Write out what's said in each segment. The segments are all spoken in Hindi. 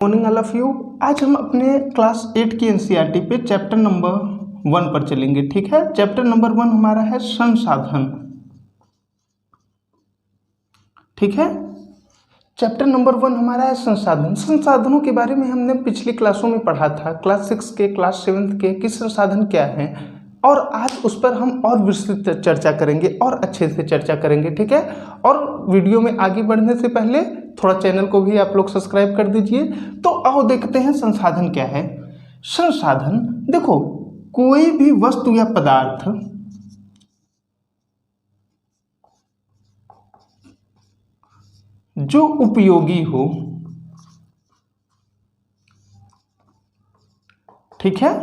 Morning all of you. आज हम अपने क्लास 8 की एनसीईआरटी पे चैप्टर नंबर 1 पर चलेंगे। ठीक है, चैप्टर नंबर 1 हमारा है संसाधन। ठीक है, चैप्टर नंबर 1 हमारा है संसाधन। संसाधनों के बारे में हमने पिछली क्लासों में पढ़ा था, क्लास 6 के, क्लास 7 के, कि संसाधन क्या है, और आज उस पर हम और विस्तृत चर्चा करेंगे और अच्छे से चर्चा करेंगे। ठीक है, और वीडियो में आगे बढ़ने से पहले थोड़ा चैनल को भी आप लोग सब्सक्राइब कर दीजिए। तो आओ देखते हैं संसाधन क्या है। संसाधन, देखो, कोई भी वस्तु या पदार्थ जो उपयोगी हो, ठीक है,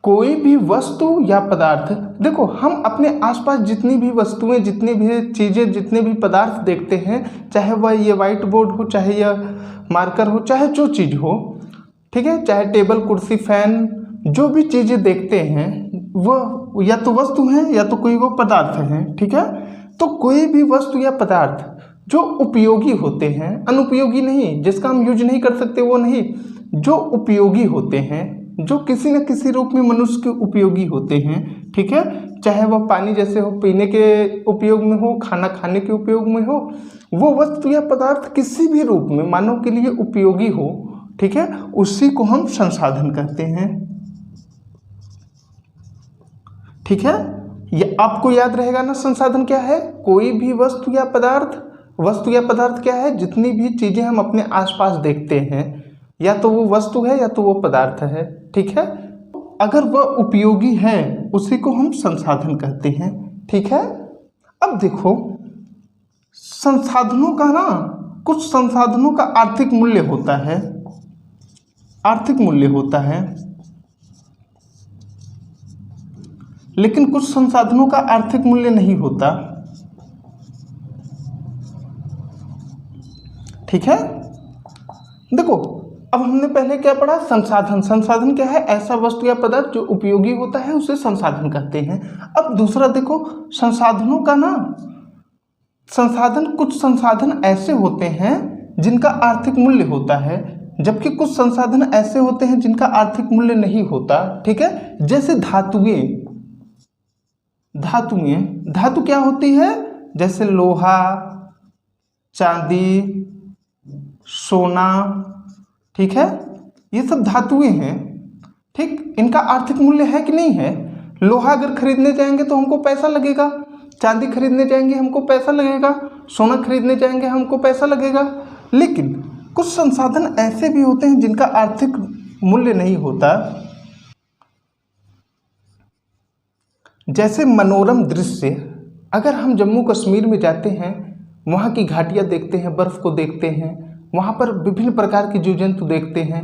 कोई भी वस्तु या पदार्थ, देखो हम अपने आसपास जितनी भी वस्तुएं, जितनी भी चीज़ें, जितने भी पदार्थ देखते हैं, चाहे वह ये व्हाइट बोर्ड हो, चाहे यह मार्कर हो, चाहे जो चीज़ हो, ठीक है, चाहे टेबल, कुर्सी, फैन, जो भी चीज़ें देखते हैं वह या तो वस्तु हैं या तो कोई वो पदार्थ हैं। ठीक है, तो कोई भी वस्तु या पदार्थ जो उपयोगी होते हैं, अनुपयोगी नहीं, जिसका हम यूज नहीं कर सकते वो नहीं, जो उपयोगी होते हैं, जो किसी न किसी रूप में मनुष्य के उपयोगी होते हैं। ठीक है, चाहे वह पानी जैसे हो, पीने के उपयोग में हो, खाना खाने के उपयोग में हो, वो वस्तु या पदार्थ किसी भी रूप में मानव के लिए उपयोगी हो, ठीक है, उसी को हम संसाधन कहते हैं। ठीक है, ये आपको याद रहेगा ना, संसाधन क्या है? कोई भी वस्तु या पदार्थ, वस्तु या पदार्थ क्या है? जितनी भी चीजें हम अपने आसपास देखते हैं, या तो वो वस्तु है या तो वो पदार्थ है। ठीक है, अगर वह उपयोगी है उसी को हम संसाधन कहते हैं। ठीक है, अब देखो, संसाधनों का ना, कुछ संसाधनों का आर्थिक मूल्य होता है, आर्थिक मूल्य होता है, लेकिन कुछ संसाधनों का आर्थिक मूल्य नहीं होता। ठीक है, देखो, अब हमने पहले क्या पढ़ा? संसाधन। संसाधन क्या है? ऐसा वस्तु या पदार्थ जो उपयोगी होता है उसे संसाधन कहते हैं। अब दूसरा देखो, संसाधनों का ना, संसाधन, कुछ संसाधन ऐसे होते हैं जिनका आर्थिक मूल्य होता है, जबकि कुछ संसाधन ऐसे होते हैं जिनका आर्थिक मूल्य नहीं होता। ठीक है, जैसे धातुएं, धातुएं, धातु क्या होती है? जैसे लोहा, चांदी, सोना, ठीक है, ये सब धातुएं हैं। ठीक, इनका आर्थिक मूल्य है कि नहीं है? लोहा अगर खरीदने जाएंगे तो हमको पैसा लगेगा, चांदी खरीदने जाएंगे हमको पैसा लगेगा, सोना खरीदने जाएंगे हमको पैसा लगेगा। लेकिन कुछ संसाधन ऐसे भी होते हैं जिनका आर्थिक मूल्य नहीं होता, जैसे मनोरम दृश्य। अगर हम जम्मू कश्मीर में जाते हैं, वहाँ की घाटियाँ देखते हैं, बर्फ़ को देखते हैं, वहाँ पर विभिन्न प्रकार की जीव जंतु देखते हैं,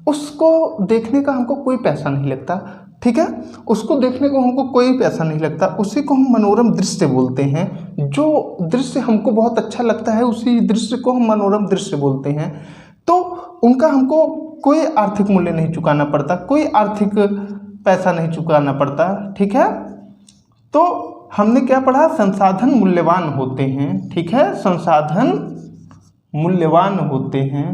उसको देखने का हमको कोई पैसा नहीं लगता। ठीक है, उसको देखने को हमको कोई पैसा नहीं लगता, उसी को हम मनोरम दृश्य बोलते हैं। जो दृश्य हमको बहुत अच्छा लगता है उसी दृश्य को हम मनोरम दृश्य बोलते हैं। तो उनका हमको कोई आर्थिक मूल्य नहीं चुकाना पड़ता, कोई आर्थिक पैसा नहीं चुकाना पड़ता। ठीक है, तो हमने क्या पढ़ा? संसाधन मूल्यवान होते हैं। ठीक है, संसाधन मूल्यवान होते हैं,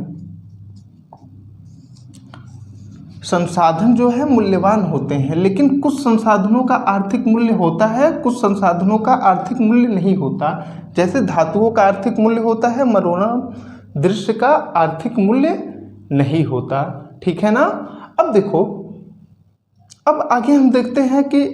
संसाधन जो है मूल्यवान होते हैं, लेकिन कुछ संसाधनों का आर्थिक मूल्य होता है, कुछ संसाधनों का आर्थिक मूल्य नहीं होता। जैसे धातुओं का आर्थिक मूल्य होता है, मनोरम दृश्य का आर्थिक मूल्य नहीं होता। ठीक है ना। अब देखो, अब आगे हम देखते हैं कि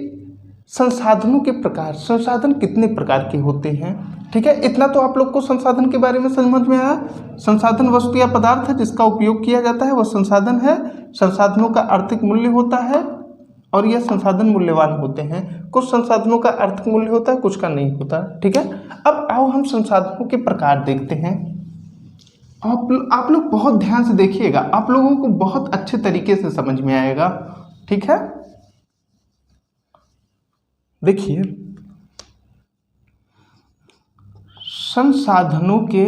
संसाधनों के प्रकार, संसाधन कितने प्रकार के होते हैं। ठीक है, इतना तो आप लोग को संसाधन के बारे में समझ में आया। संसाधन वस्तु या पदार्थ है जिसका उपयोग किया जाता है, वह संसाधन है। संसाधनों का आर्थिक मूल्य होता है और यह संसाधन मूल्यवान होते हैं। कुछ संसाधनों का आर्थिक मूल्य होता है, कुछ का नहीं होता। ठीक है, अब आओ हम संसाधनों के प्रकार देखते हैं। आप लोग बहुत ध्यान से देखिएगा, आप लोगों को बहुत अच्छे तरीके से समझ में आएगा। ठीक है, देखिए, संसाधनों के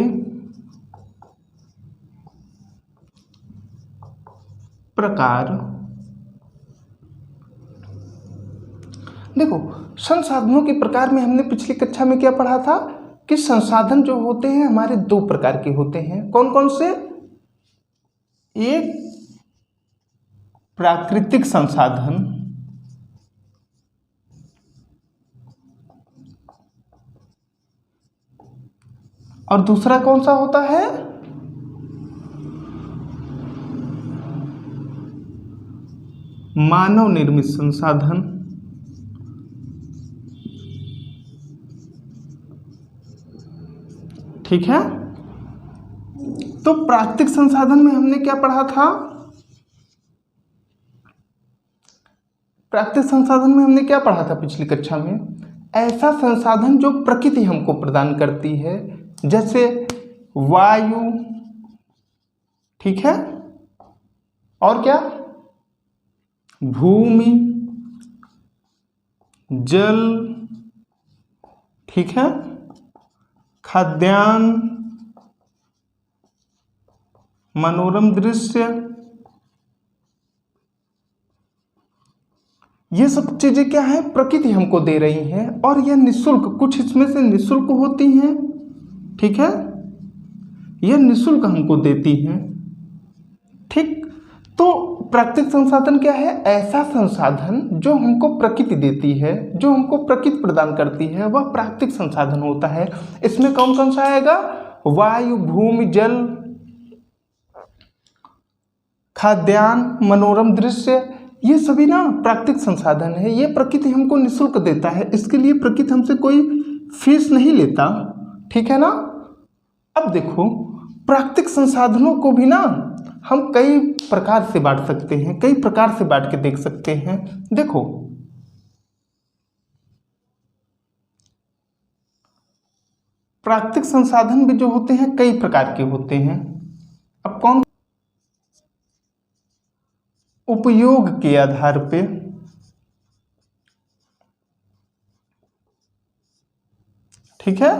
प्रकार, देखो, संसाधनों के प्रकार में हमने पिछली कक्षा में क्या पढ़ा था कि संसाधन जो होते हैं हमारे दो प्रकार के होते हैं। कौन कौन से? एक प्राकृतिक संसाधन और दूसरा कौन सा होता है? मानव निर्मित संसाधन। ठीक है, तो प्राकृतिक संसाधन में हमने क्या पढ़ा था? प्राकृतिक संसाधन में हमने क्या पढ़ा था पिछली कक्षा में? ऐसा संसाधन जो प्रकृति हमको प्रदान करती है, जैसे वायु, ठीक है, और क्या? भूमि, जल, ठीक है, खाद्यान्न, मनोरम दृश्य, ये सब चीजें क्या है? प्रकृति हमको दे रही है और यह निःशुल्क, कुछ इसमें से निःशुल्क होती हैं, ठीक है, यह निःशुल्क हमको देती हैं। ठीक, तो प्राकृतिक संसाधन क्या है? ऐसा संसाधन जो हमको प्रकृति देती है, जो हमको प्रकृति प्रदान करती है, वह प्राकृतिक संसाधन होता है। इसमें कौन कौन सा आएगा? वायु, भूमि, जल, खाद्यान्न, मनोरम दृश्य, ये सभी ना प्राकृतिक संसाधन है। ये प्रकृति हमको निःशुल्क देता है, इसके लिए प्रकृति हमसे कोई फीस नहीं लेता, ठीक है ना। अब देखो, प्राकृतिक संसाधनों को भी ना हम कई प्रकार से बांट सकते हैं, कई प्रकार से बांट के देख सकते हैं। देखो, प्राकृतिक संसाधन भी जो होते हैं कई प्रकार के होते हैं। अब कौन? उपयोग के आधार पे, ठीक है,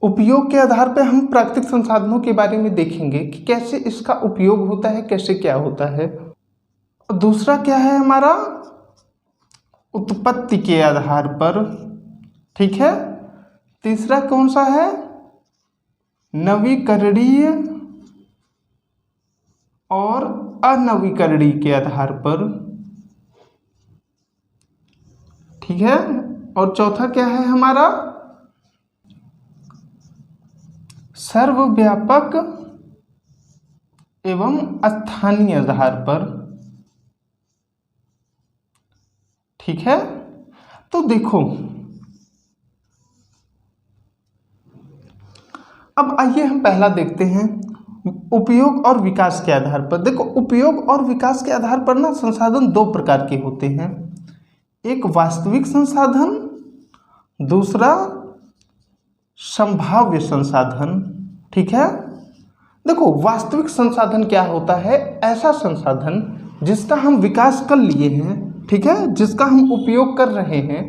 उपयोग के आधार पे हम प्राकृतिक संसाधनों के बारे में देखेंगे कि कैसे इसका उपयोग होता है, कैसे क्या होता है। दूसरा क्या है हमारा? उत्पत्ति के आधार पर, ठीक है। तीसरा कौन सा है? नवीकरणीय और अनवीकरणीय के आधार पर, ठीक है। और चौथा क्या है हमारा? सर्वव्यापक एवं स्थानीय आधार पर, ठीक है। तो देखो, अब आइए हम पहला देखते हैं उपयोग और विकास के आधार पर। देखो, उपयोग और विकास के आधार पर ना संसाधन दो प्रकार के होते हैं, एक वास्तविक संसाधन, दूसरा संभाव्य संसाधन, ठीक है। देखो, वास्तविक संसाधन क्या होता है? ऐसा संसाधन जिसका हम विकास कर लिए हैं, ठीक है, जिसका हम उपयोग कर रहे हैं।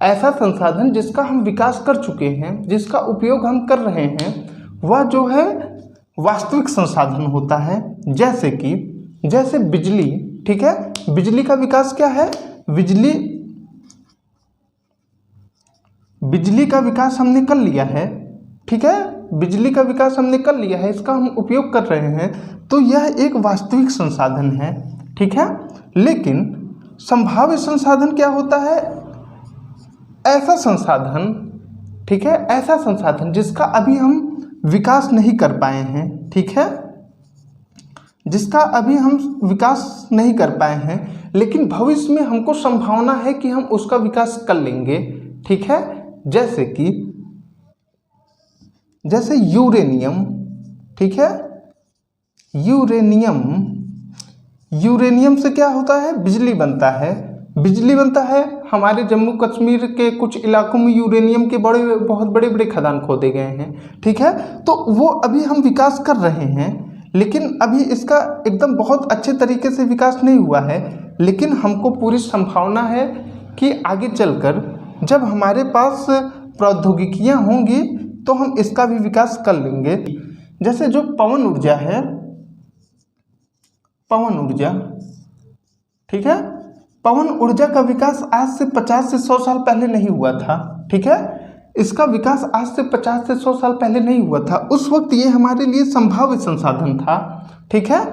ऐसा संसाधन जिसका हम विकास कर चुके हैं, जिसका उपयोग हम कर रहे हैं, वह जो है वास्तविक संसाधन होता है। जैसे बिजली, ठीक है। बिजली का विकास क्या है? बिजली का विकास हमने कर लिया है, ठीक है। बिजली का विकास हमने कर लिया है, इसका हम उपयोग कर रहे हैं, तो यह एक वास्तविक संसाधन है, ठीक है। लेकिन संभाव्य संसाधन क्या होता है? ऐसा संसाधन, ठीक है, ऐसा संसाधन जिसका अभी हम विकास नहीं कर पाए हैं, ठीक है, जिसका अभी हम विकास नहीं कर पाए हैं, लेकिन भविष्य में हमको संभावना है कि हम उसका विकास कर लेंगे, ठीक है। जैसे यूरेनियम, ठीक है। यूरेनियम से क्या होता है? बिजली बनता है। हमारे जम्मू कश्मीर के कुछ इलाकों में यूरेनियम के बहुत बड़े खदान खोदे गए हैं, ठीक है। तो वो अभी हम विकास कर रहे हैं, लेकिन अभी इसका एकदम बहुत अच्छे तरीके से विकास नहीं हुआ है, लेकिन हमको पूरी संभावना है कि आगे चलकर जब हमारे पास प्रौद्योगिकियां होंगी तो हम इसका भी विकास कर लेंगे। जैसे जो पवन ऊर्जा है, ठीक है, पवन ऊर्जा का विकास आज से 50 से 100 साल पहले नहीं हुआ था, ठीक है। इसका विकास आज से 50 से 100 साल पहले नहीं हुआ था। उस वक्त ये हमारे लिए संभाव्य संसाधन था, ठीक है।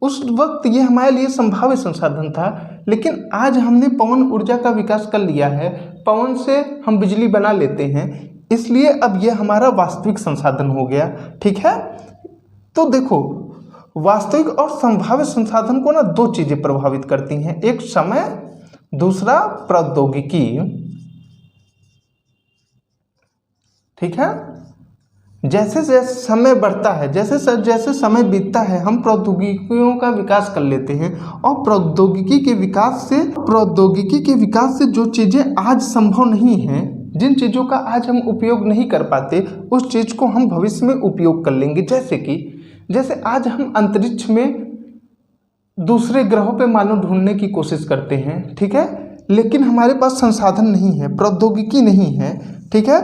उस वक्त ये हमारे लिए संभाव्य संसाधन था, लेकिन आज हमने पवन ऊर्जा का विकास कर लिया है, पवन से हम बिजली बना लेते हैं, इसलिए अब ये हमारा वास्तविक संसाधन हो गया। ठीक है, तो देखो वास्तविक और संभाव्य संसाधन को ना दो चीजें प्रभावित करती हैं, एक समय, दूसरा प्रौद्योगिकी। ठीक है, जैसे जैसे समय बढ़ता है, जैसे जैसे समय बीतता है, हम प्रौद्योगिकियों का विकास कर लेते हैं और प्रौद्योगिकी के विकास से जो चीज़ें आज संभव नहीं हैं, जिन चीज़ों का आज हम उपयोग नहीं कर पाते, उस चीज़ को हम भविष्य में उपयोग कर लेंगे। जैसे आज हम अंतरिक्ष में दूसरे ग्रहों पे मानव ढूंढने की कोशिश करते हैं, ठीक है, लेकिन हमारे पास संसाधन नहीं है, प्रौद्योगिकी नहीं है। ठीक है,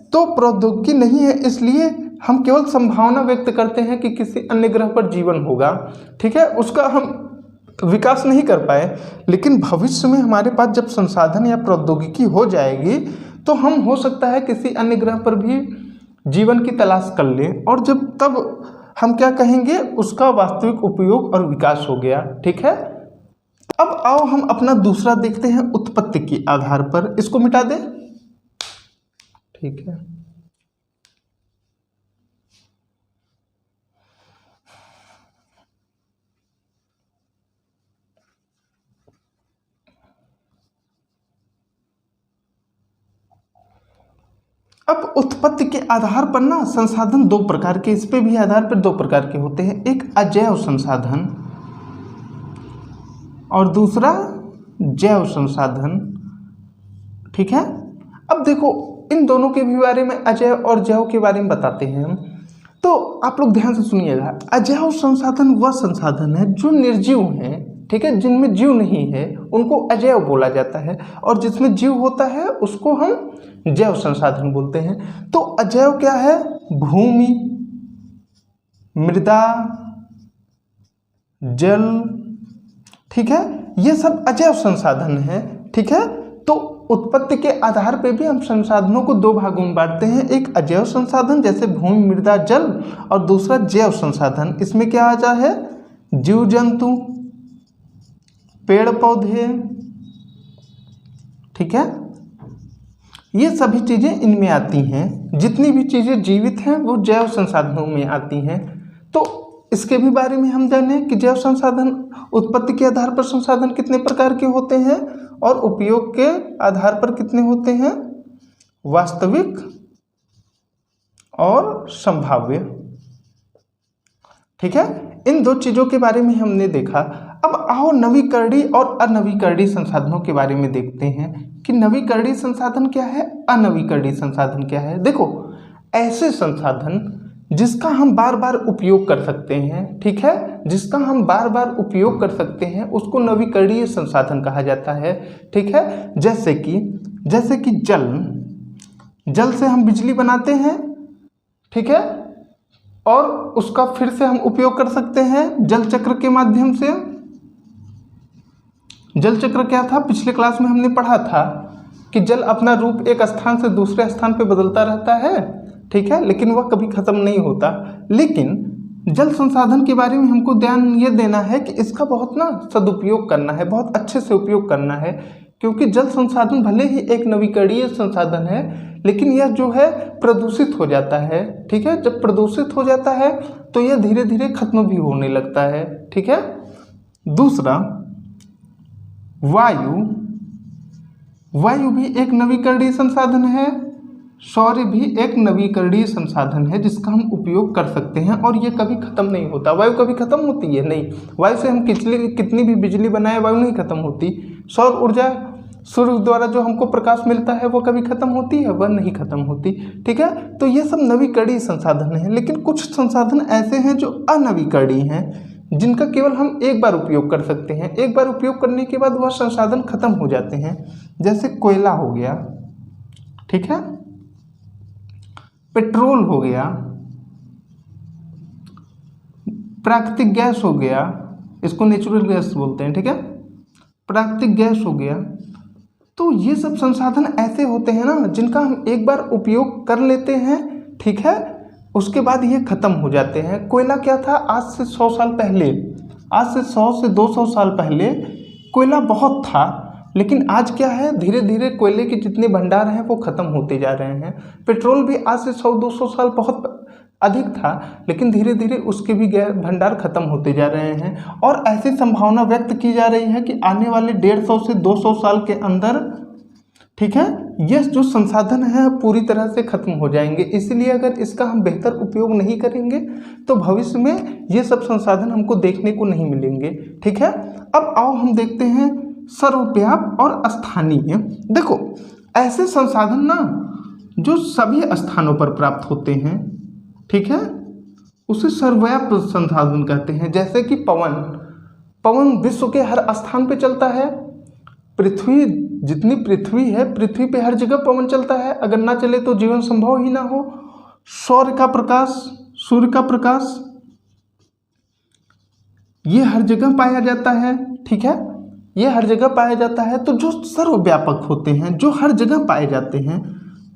तो प्रौद्योगिकी नहीं है, इसलिए हम केवल संभावना व्यक्त करते हैं कि किसी अन्य ग्रह पर जीवन होगा। ठीक है, उसका हम विकास नहीं कर पाए, लेकिन भविष्य में हमारे पास जब संसाधन या प्रौद्योगिकी हो जाएगी तो हम हो सकता है किसी अन्य ग्रह पर भी जीवन की तलाश कर लें, और जब तब हम क्या कहेंगे, उसका वास्तविक उपयोग और विकास हो गया। ठीक है, अब आओ हम अपना दूसरा देखते हैं, उत्पत्ति के आधार पर। इसको मिटा दें। ठीक है, अब उत्पत्ति के आधार पर ना संसाधन दो प्रकार के, इस पे भी आधार पर दो प्रकार के होते हैं, एक अजैव संसाधन और दूसरा जैव संसाधन। ठीक है, अब देखो इन दोनों के भी बारे में, अजैव और जैव के बारे में बताते हैं हम। तो आप लोग ध्यान से सुनिएगा, अजैव संसाधन वह संसाधन है जो निर्जीव हैं, ठीक है, जिनमें जीव नहीं है उनको अजैव बोला जाता है, और जिसमें जीव होता है उसको हम जैव संसाधन बोलते हैं। तो अजैव क्या है, भूमि, मृदा, जल, ठीक है, ये सब अजैव संसाधन है। ठीक है, तो उत्पत्ति के आधार पे भी हम संसाधनों को दो भागों में बांटते हैं, एक अजैव संसाधन जैसे भूमि, मृदा, जल, और दूसरा जैव संसाधन। इसमें क्या आता है, जीव जंतु, पेड़ पौधे। ठीक है, ये सभी चीज़ें इनमें आती हैं, जितनी भी चीज़ें जीवित हैं वो जैव संसाधनों में आती हैं। तो इसके भी बारे में हम जाने कि जैव संसाधन, उत्पत्ति के आधार पर संसाधन कितने प्रकार के होते हैं और उपयोग के आधार पर कितने होते हैं, वास्तविक और संभाव्य। ठीक है, इन दो चीज़ों के बारे में हमने देखा। अब आओ नवीकरणीय और अनवीकरणीय संसाधनों के बारे में देखते हैं कि नवीकरणीय संसाधन क्या है, अनवीकरणीय संसाधन क्या है। देखो, ऐसे संसाधन जिसका हम बार बार उपयोग कर सकते हैं, ठीक है, जिसका हम बार बार उपयोग कर सकते हैं, उसको नवीकरणीय संसाधन कहा जाता है। ठीक है, जैसे कि जल से हम बिजली बनाते हैं, ठीक है, और उसका फिर से हम उपयोग कर सकते हैं जल चक्र के माध्यम से। जल चक्र क्या था, पिछले क्लास में हमने पढ़ा था कि जल अपना रूप एक स्थान से दूसरे स्थान पे बदलता रहता है, ठीक है, लेकिन वह कभी खत्म नहीं होता। लेकिन जल संसाधन के बारे में हमको ध्यान ये देना है कि इसका बहुत ना सदुपयोग करना है, बहुत अच्छे से उपयोग करना है, क्योंकि जल संसाधन भले ही एक नवीकरणीय संसाधन है, लेकिन यह जो है प्रदूषित हो जाता है। ठीक है, जब प्रदूषित हो जाता है तो यह धीरे धीरे खत्म भी होने लगता है। ठीक है, दूसरा वायु भी एक नवीकरणीय संसाधन है, सौर भी एक नवीकरणीय संसाधन है जिसका हम उपयोग कर सकते हैं, और ये कभी खत्म नहीं होता। वायु कभी खत्म होती है नहीं, वायु से हम कितनी भी बिजली बनाए, वायु नहीं खत्म होती। सौर ऊर्जा, सूर्य द्वारा जो हमको प्रकाश मिलता है, वो कभी खत्म होती है, वह नहीं खत्म होती। ठीक है, तो ये सब नवीकरणीय संसाधन हैं। लेकिन कुछ संसाधन ऐसे हैं जो अनवीकरणीय हैं, जिनका केवल हम एक बार उपयोग कर सकते हैं, एक बार उपयोग करने के बाद वह संसाधन खत्म हो जाते हैं। जैसे कोयला हो गया, ठीक है, पेट्रोल हो गया, प्राकृतिक गैस हो गया, इसको नेचुरल गैस बोलते हैं, ठीक है, प्राकृतिक गैस हो गया। तो ये सब संसाधन ऐसे होते हैं ना जिनका हम एक बार उपयोग कर लेते हैं, ठीक है, उसके बाद ये खत्म हो जाते हैं। कोयला क्या था, आज से 100 साल पहले, आज से 100 से 200 साल पहले कोयला बहुत था, लेकिन आज क्या है, धीरे धीरे कोयले के जितने भंडार हैं वो ख़त्म होते जा रहे हैं। पेट्रोल भी आज से 100-200 साल बहुत अधिक था, लेकिन धीरे धीरे उसके भी भंडार खत्म होते जा रहे हैं। और ऐसी संभावना व्यक्त की जा रही है कि आने वाले 150 से 200 साल के अंदर, ठीक है, ये जो संसाधन है पूरी तरह से खत्म हो जाएंगे। इसलिए अगर इसका हम बेहतर उपयोग नहीं करेंगे तो भविष्य में ये सब संसाधन हमको देखने को नहीं मिलेंगे। ठीक है, अब आओ हम देखते हैं सर्वव्यापक और स्थानीय। देखो, ऐसे संसाधन ना जो सभी स्थानों पर प्राप्त होते हैं, ठीक है, उसे सर्वव्यापक संसाधन कहते हैं। जैसे कि पवन विश्व के हर स्थान पे चलता है। पृथ्वी, जितनी पृथ्वी है, पृथ्वी पे हर जगह पवन चलता है। अगर ना चले तो जीवन संभव ही ना हो। सूर्य का प्रकाश ये हर जगह पाया जाता है। ठीक है, ये हर जगह पाया जाता है। तो जो सर्वव्यापक होते हैं, जो हर जगह पाए जाते हैं,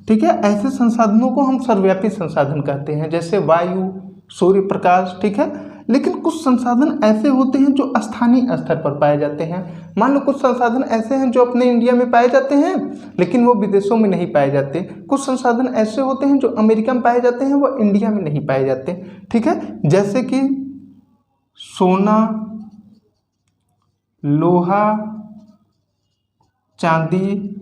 ठीक है, ऐसे संसाधनों को हम सर्वव्यापी संसाधन कहते हैं। जैसे वायु, सूर्य प्रकाश, ठीक है। लेकिन कुछ संसाधन ऐसे होते हैं जो स्थानीय स्तर पर पाए जाते हैं। मान लो कुछ संसाधन ऐसे हैं जो अपने इंडिया में पाए जाते हैं, लेकिन वो विदेशों में नहीं पाए जाते। कुछ संसाधन ऐसे होते हैं जो अमेरिका में पाए जाते हैं, वो इंडिया में नहीं पाए जाते। ठीक है, जैसे कि सोना, लोहा, चांदी,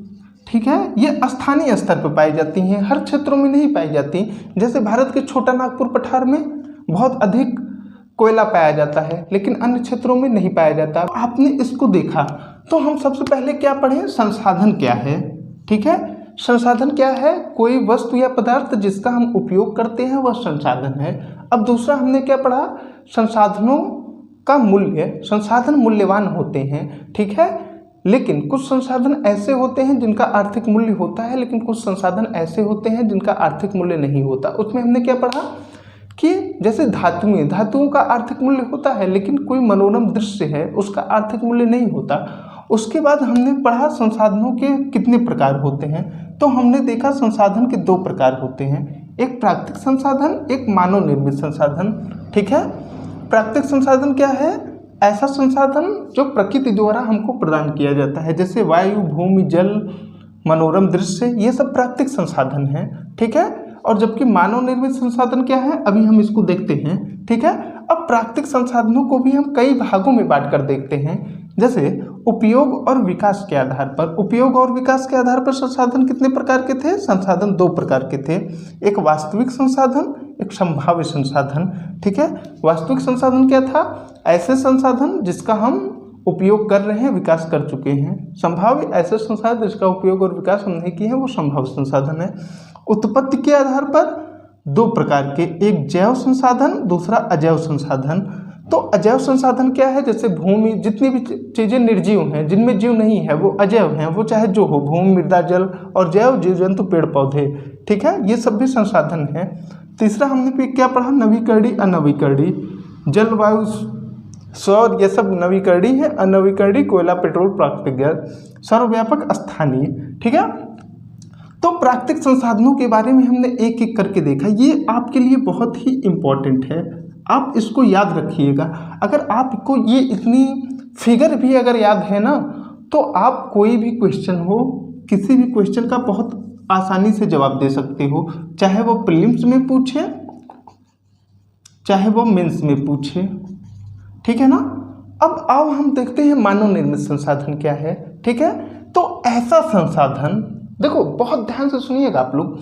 ठीक है, ये स्थानीय स्तर पर पाई जाती हैं, हर क्षेत्रों में नहीं पाई जाती। जैसे भारत के छोटा नागपुर पठार में बहुत अधिक कोयला पाया जाता है, लेकिन अन्य क्षेत्रों में नहीं पाया जाता। आपने इसको देखा तो हम सबसे पहले क्या पढ़ें, संसाधन क्या है। ठीक है, संसाधन क्या है, कोई वस्तु या पदार्थ जिसका हम उपयोग करते हैं वह संसाधन है। अब दूसरा हमने क्या पढ़ा, संसाधनों का मूल्य। संसाधन मूल्यवान होते हैं, ठीक है, लेकिन कुछ संसाधन ऐसे होते हैं जिनका आर्थिक मूल्य होता है, लेकिन कुछ संसाधन ऐसे होते हैं जिनका आर्थिक मूल्य नहीं होता। उसमें हमने क्या पढ़ा कि जैसे धातुओं का आर्थिक मूल्य होता है, लेकिन कोई मनोरम दृश्य है उसका आर्थिक मूल्य नहीं होता। उसके बाद हमने पढ़ा संसाधनों के कितने प्रकार होते हैं। तो हमने देखा संसाधन के 2 प्रकार होते हैं, एक प्राकृतिक संसाधन, एक मानव निर्मित संसाधन। ठीक है, प्राकृतिक संसाधन क्या है, ऐसा संसाधन जो प्रकृति द्वारा हमको प्रदान किया जाता है, जैसे वायु, भूमि, जल, मनोरम दृश्य, ये सब प्राकृतिक संसाधन हैं। ठीक है, और जबकि मानव निर्मित संसाधन क्या है, अभी हम इसको देखते हैं। ठीक है, अब प्राकृतिक संसाधनों को भी हम कई भागों में बांट कर देखते हैं, जैसे उपयोग और विकास के आधार पर। उपयोग और विकास के आधार पर संसाधन कितने प्रकार के थे, संसाधन 2 प्रकार के थे, एक वास्तविक संसाधन, एक संभाव्य संसाधन। ठीक है, वास्तविक संसाधन क्या था, ऐसे संसाधन जिसका हम उपयोग कर रहे हैं, विकास कर चुके हैं। संभाव्य ऐसे संसाधन जिसका उपयोग और विकास हम नहीं किए हैं, वो संभाव्य संसाधन है। उत्पत्ति के आधार पर 2 प्रकार के, एक जैव संसाधन, दूसरा अजैव संसाधन। तो अजैव संसाधन क्या है, जैसे भूमि, जितनी भी चीज़ें निर्जीव हैं, जिनमें जीव नहीं है, वो अजैव हैं, वो चाहे जो हो, भूमि, मृदा, जल, और जैव जीव जंतु, पेड़ पौधे। ठीक है, ये सब भी संसाधन हैं। तीसरा हमने फिर क्या पढ़ा, नवीकरणीय, अनवीकरणीय, जलवायु, सौर, ये सब नवीकरणीय है। अनवीकरणीय कोयला, पेट्रोल, प्राकृतिक गैस, सर्वव्यापक, स्थानीय। ठीक है, तो प्राकृतिक संसाधनों के बारे में हमने एक एक करके देखा। ये आपके लिए बहुत ही इम्पोर्टेंट है, आप इसको याद रखिएगा। अगर आपको ये इतनी फिगर भी अगर याद है ना, तो आप कोई भी क्वेश्चन हो, किसी भी क्वेश्चन का बहुत आसानी से जवाब दे सकते हो, चाहे वो प्रीलिम्स में पूछे, चाहे वो मेंस में पूछे। ठीक है ना। अब आओ हम देखते हैं मानव निर्मित संसाधन क्या है। ठीक है, तो ऐसा संसाधन, देखो बहुत ध्यान से सुनिएगा आप लोग,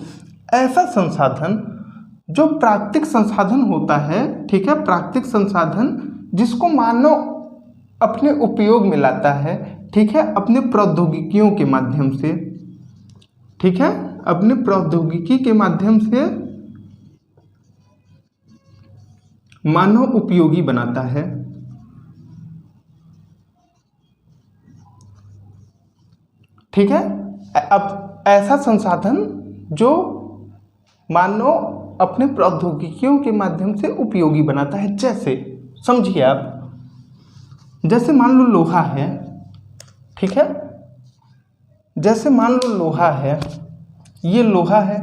ऐसा संसाधन जो प्राकृतिक संसाधन होता है, ठीक है, प्राकृतिक संसाधन जिसको मानव अपने उपयोग में लाता है, ठीक है, अपने प्रौद्योगिकियों के माध्यम से, ठीक है, अपने प्रौद्योगिकी के माध्यम से मानव उपयोगी बनाता है। ठीक है, अब ऐसा संसाधन जो मानव अपने प्रौद्योगिकियों के माध्यम से उपयोगी बनाता है। जैसे समझिए आप, जैसे मान लो लोहा है, ठीक है, जैसे मान लो लोहा है, ये लोहा है।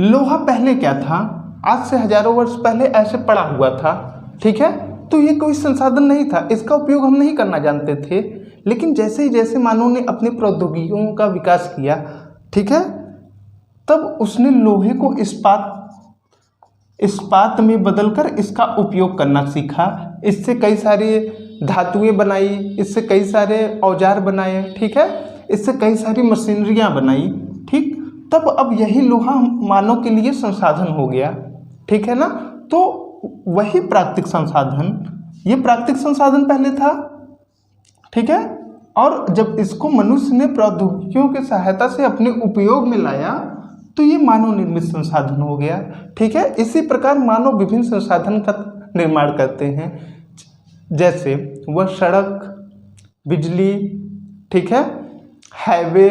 लोहा पहले क्या था, आज से हजारों वर्ष पहले ऐसे पड़ा हुआ था। ठीक है, तो ये कोई संसाधन नहीं था, इसका उपयोग हम नहीं करना जानते थे। लेकिन जैसे ही जैसे मानव ने अपने प्रौद्योगिकियों का विकास किया, ठीक है, तब उसने लोहे को इस्पात में बदलकर इसका उपयोग करना सीखा। इससे कई सारे धातुएं बनाई, इससे कई सारे औजार बनाए, ठीक है, इससे कई सारी मशीनरियां बनाई, ठीक। तब अब यही लोहा मानव के लिए संसाधन हो गया, ठीक है ना। तो वही प्राकृतिक संसाधन, ये प्राकृतिक संसाधन पहले था, ठीक है, और जब इसको मनुष्य ने प्रौद्योगिकियों की सहायता से अपने उपयोग में लाया तो ये मानव निर्मित संसाधन हो गया, ठीक है। इसी प्रकार मानव विभिन्न संसाधन का निर्माण करते हैं, जैसे वह सड़क, बिजली, ठीक है, हाईवे,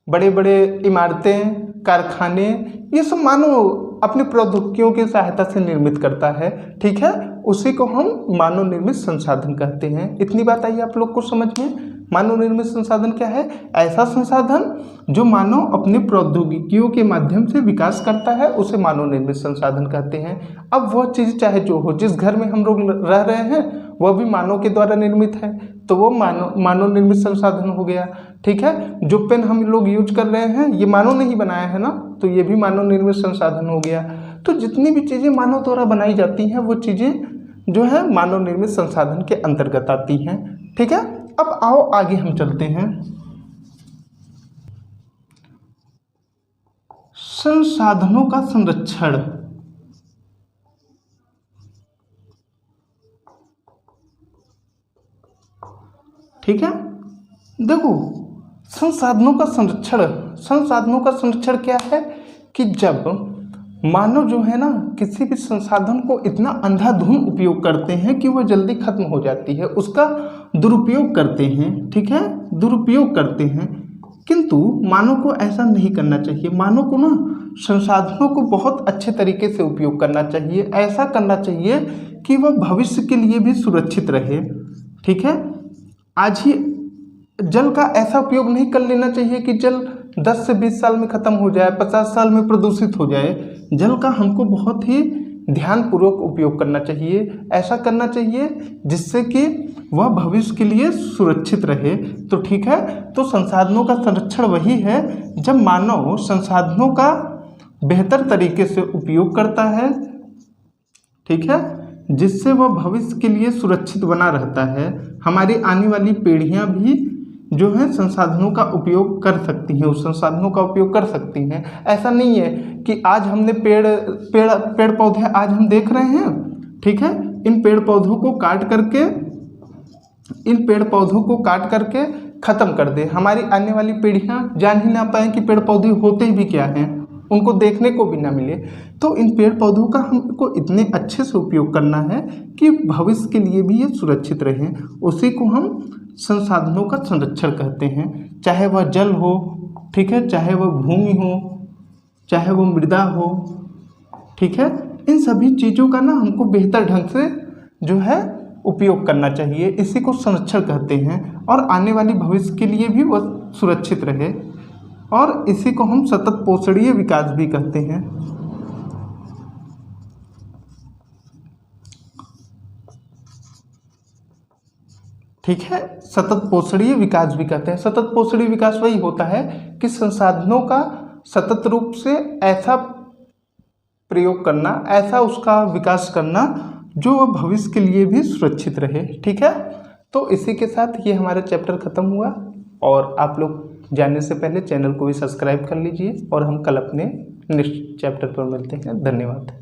बड़े बड़े इमारतें, कारखाने, ये सब मानव अपनी प्रौद्योगिकियों की सहायता से निर्मित करता है, ठीक है। उसी को हम मानव निर्मित संसाधन कहते हैं। इतनी बात आई आप लोग को समझ में। मानव निर्मित संसाधन क्या है? ऐसा संसाधन जो मानव अपनी प्रौद्योगिकियों के माध्यम से विकास करता है, उसे मानव निर्मित संसाधन कहते हैं। अब वह चीज़ चाहे जो हो, जिस घर में हम लोग रह रहे हैं वह भी मानव के द्वारा निर्मित है, तो वो मानव निर्मित संसाधन हो गया, ठीक है। जो पेन हम लोग यूज कर रहे हैं ये मानव ने ही बनाया है ना, तो ये भी मानव निर्मित संसाधन हो गया। तो जितनी भी चीज़ें मानव द्वारा बनाई जाती हैं वो चीज़ें जो है मानव निर्मित संसाधन के अंतर्गत आती हैं, ठीक है। अब आओ आगे हम चलते हैं। संसाधनों का संरक्षण, ठीक है। देखो संसाधनों का संरक्षण क्या है कि जब मानव जो है ना किसी भी संसाधन को इतना अंधाधुंध उपयोग करते हैं कि वह जल्दी खत्म हो जाती है, उसका दुरुपयोग करते हैं, ठीक है, दुरुपयोग करते हैं। किंतु मानव को ऐसा नहीं करना चाहिए। मानव को ना संसाधनों को बहुत अच्छे तरीके से उपयोग करना चाहिए। ऐसा करना चाहिए कि वह भविष्य के लिए भी सुरक्षित रहे, ठीक है। आज ही जल का ऐसा उपयोग नहीं कर लेना चाहिए कि जल 10 से 20 साल में ख़त्म हो जाए, 50 साल में प्रदूषित हो जाए। जल का हमको बहुत ही ध्यानपूर्वक उपयोग करना चाहिए। ऐसा करना चाहिए जिससे कि वह भविष्य के लिए सुरक्षित रहे, तो ठीक है। तो संसाधनों का संरक्षण वही है जब मानव संसाधनों का बेहतर तरीके से उपयोग करता है, ठीक है, जिससे वह भविष्य के लिए सुरक्षित बना रहता है। हमारी आने वाली पीढ़ियां भी जो है संसाधनों का उपयोग कर सकती हैं, उस संसाधनों का उपयोग कर सकती हैं। ऐसा नहीं है कि आज हमने पेड़ पौधे आज हम देख रहे हैं, ठीक है, इन पेड़ पौधों को काट करके ख़त्म कर दे। हमारी आने वाली पीढ़ियां जान ही ना पाएँ कि पेड़ पौधे होते भी क्या हैं, उनको देखने को भी ना मिले। तो इन पेड़ पौधों का हमको इतने अच्छे से उपयोग करना है कि भविष्य के लिए भी ये सुरक्षित रहें। उसी को हम संसाधनों का संरक्षण कहते हैं। चाहे वह जल हो, ठीक है, चाहे वह भूमि हो, चाहे वह मृदा हो, ठीक है, इन सभी चीज़ों का ना हमको बेहतर ढंग से जो है उपयोग करना चाहिए। इसी को संरक्षण कहते हैं और आने वाली भविष्य के लिए भी वह सुरक्षित रहे, और इसी को हम सतत पोषणीय विकास भी कहते हैं। ठीक है, सतत पोषणीय विकास भी कहते हैं। सतत पोषणीय विकास वही होता है कि संसाधनों का सतत रूप से ऐसा प्रयोग करना, ऐसा उसका विकास करना जो वह भविष्य के लिए भी सुरक्षित रहे, ठीक है। तो इसी के साथ ये हमारा चैप्टर ख़त्म हुआ, और आप लोग जानने से पहले चैनल को भी सब्सक्राइब कर लीजिए, और हम कल अपने नेक्स्ट चैप्टर पर मिलते हैं। धन्यवाद।